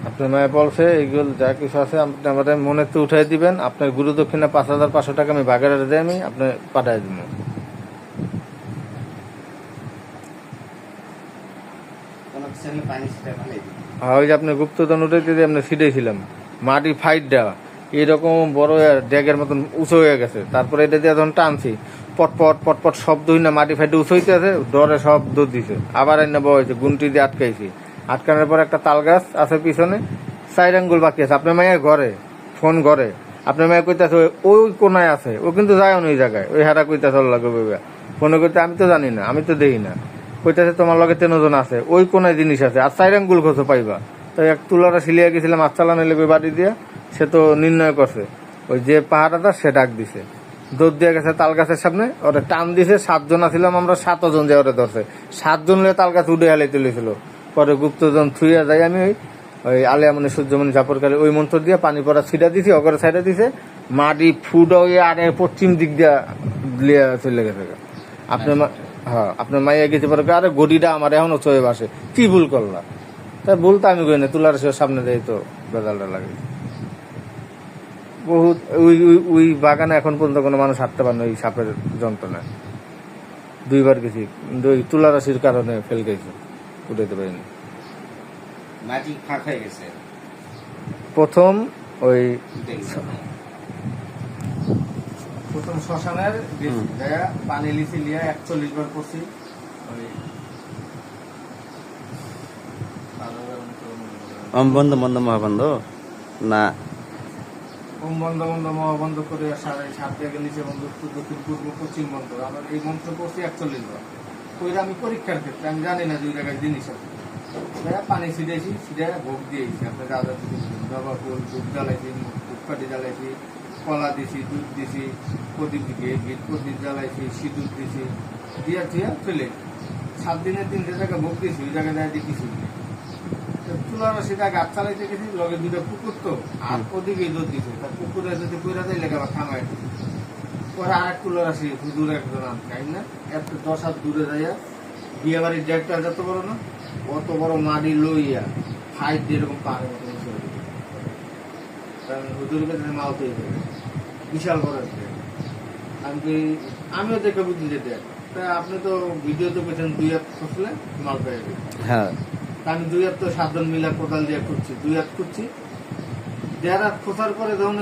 আপনার মায়ে বলছে এইগুলো যা কিছু আছে আপনি আমাদের মনে তো উঠাই দিবেন। আপনার গুরু দক্ষিণা 5,500 টাকা আমি বাগের দিয়ে আমি আপনি পাঠাই দিব। ওই যে আপনি গুপ্তধন উঠাইতে দিয়ে আপনি ছিটেছিলাম মাটি ফাইট দেওয়া এরকম বড় ড্যাগের মতন উঁচু হয়ে গেছে। তারপরে এটা দিয়ে যখন টানছি পটপট পটপট শব্দ হই না, মাটি ফাইটে উঁচু হইতে আছে, ডরে সব দৌড় দিছে। আবার এনে বয়েছে গুনটি দিয়ে আটকাইছি। আটকানোর পর একটা তাল গাছ আছে পিছনে, 4 আঙ্গুল বাকি আছে। আপনার মায়ের ঘরে ফোন ঘরে, আপনার মায়ের কইতাছে ওই কোনায় আছে, ও কিন্তু যায় না ওই জায়গায়, ওই হারা কইতাছে লাগবে ফোনে করতে। আমি তো জানি না, আমি তো দেখি না। কইতাছে তোমার লগে 3 জন আছে, ওই কোনায় জিনিস আছে, আর 4 আঙ্গুল খোঁজো পাইবা। তো এক তুলারা সিলিয়া গেছিলাম মাছ চালানো লেগে বাড়ি দিয়া, সে তো নির্ণয় করছে ওই যে পাহাড়াটা সে ডাক দিছে, দৌড় দিয়ে গেছে তাল গাছের সামনে, ওরা টান দিছে। 7 জন ছিলাম আমরা, 7 জন যে ওরা ধরছে। 7 জন তাল গাছ উঠে হালে তুলেছিল। পরে গুপ্তজন থুইয়া যাই আমি ওই আলিয়ামনি সূর্যমণি ঝাপরকালে ওই মন্ত্র দিয়ে পানি পড়া ছিটা দিছি, অগরে ছাইটা দিছে, মাটি ফুড হয়ে আর পশ্চিম দিক দিয়া চলে গেছে। আপনার হ্যাঁ, আপনার মাইয়া গেছে পরে আরে গড়িটা আমার এখনো চয়ে বাসে, কি ভুল করলা? তাই ভুল তো আমি কই না, তুলার সামনে দিয়ে তো বেজালটা লাগে বহুত। ওই বাগানে এখন পর্যন্ত কোনো মানুষ হাঁটতে পারে না ওই সাপের যন্ত্রণায়। 2বার গেছি, ওই তুলা রাশির কারণে ফেল গেছে, উঠাইতে পারিনি। প্রথম ওই শ্মশানের পানি লিচি লিয়া 41 বার পড়ছি। বন্ধ বন্ধ মহাবন্ধ না ওম বন্ধ বন্ধ মহাবন্ধ করে 7 জায়গায় নিচে বন্ধ, দক্ষিণ পূর্ব পশ্চিম বন্ধ। আমার এই মন্ত্র পড়ছি 41 বার। ওইটা আমি পরীক্ষার ক্ষেত্রে, আমি জানি না যে ওই জায়গায় জিনিস আছে। পানি ছিটাইছি, ছিটাই ভোগ দিয়েছি। আপনার রাজা জবা ফুল, ধূপ জ্বালাইছি, ধূপকাঠি জ্বালাইছি, কলা দিছি, দুধ দিছি, প্রদীপ দিকে গীত প্রদীপ জ্বালাইছি, সিঁদুর দিছি, দিয়া থিয়া ফেলে 7 দিনের দিন যে জায়গায় ভোগ দিয়েছি ওই জায়গায় যায় দেখেছি তুলার সেটা গাছ চালাইতে গেছি, লগে 2টা পুকুর তো, আর ওদিকে দুধ দিছে। তার পুকুরে যদি কইরা দেয় লেগে আবার থামাই পরে আরেক তুলার আসি দূরে একজন আনকাই না, এত 10 হাত দূরে যাইয়া বিয়ে বাড়ির ডেকটা যত বড় না, অত বড় মাটি লইয়া ফাইট যেরকম পারে হুজুরকে মাল তৈরি করে বিশাল বড়। আমিও দেখে বুঝি যে দেখ, আপনি তো ভিডিওতে পেয়েছেন 2 হাত খসলে মাল পেয়ে যাবে। হ্যাঁ, আমি 2 হাত তো 7 জন মিলা কোদাল দিয়ে খুঁজছি, 2 হাত খুঁজছি, 1.5 হাত খোঁচার পরে যখন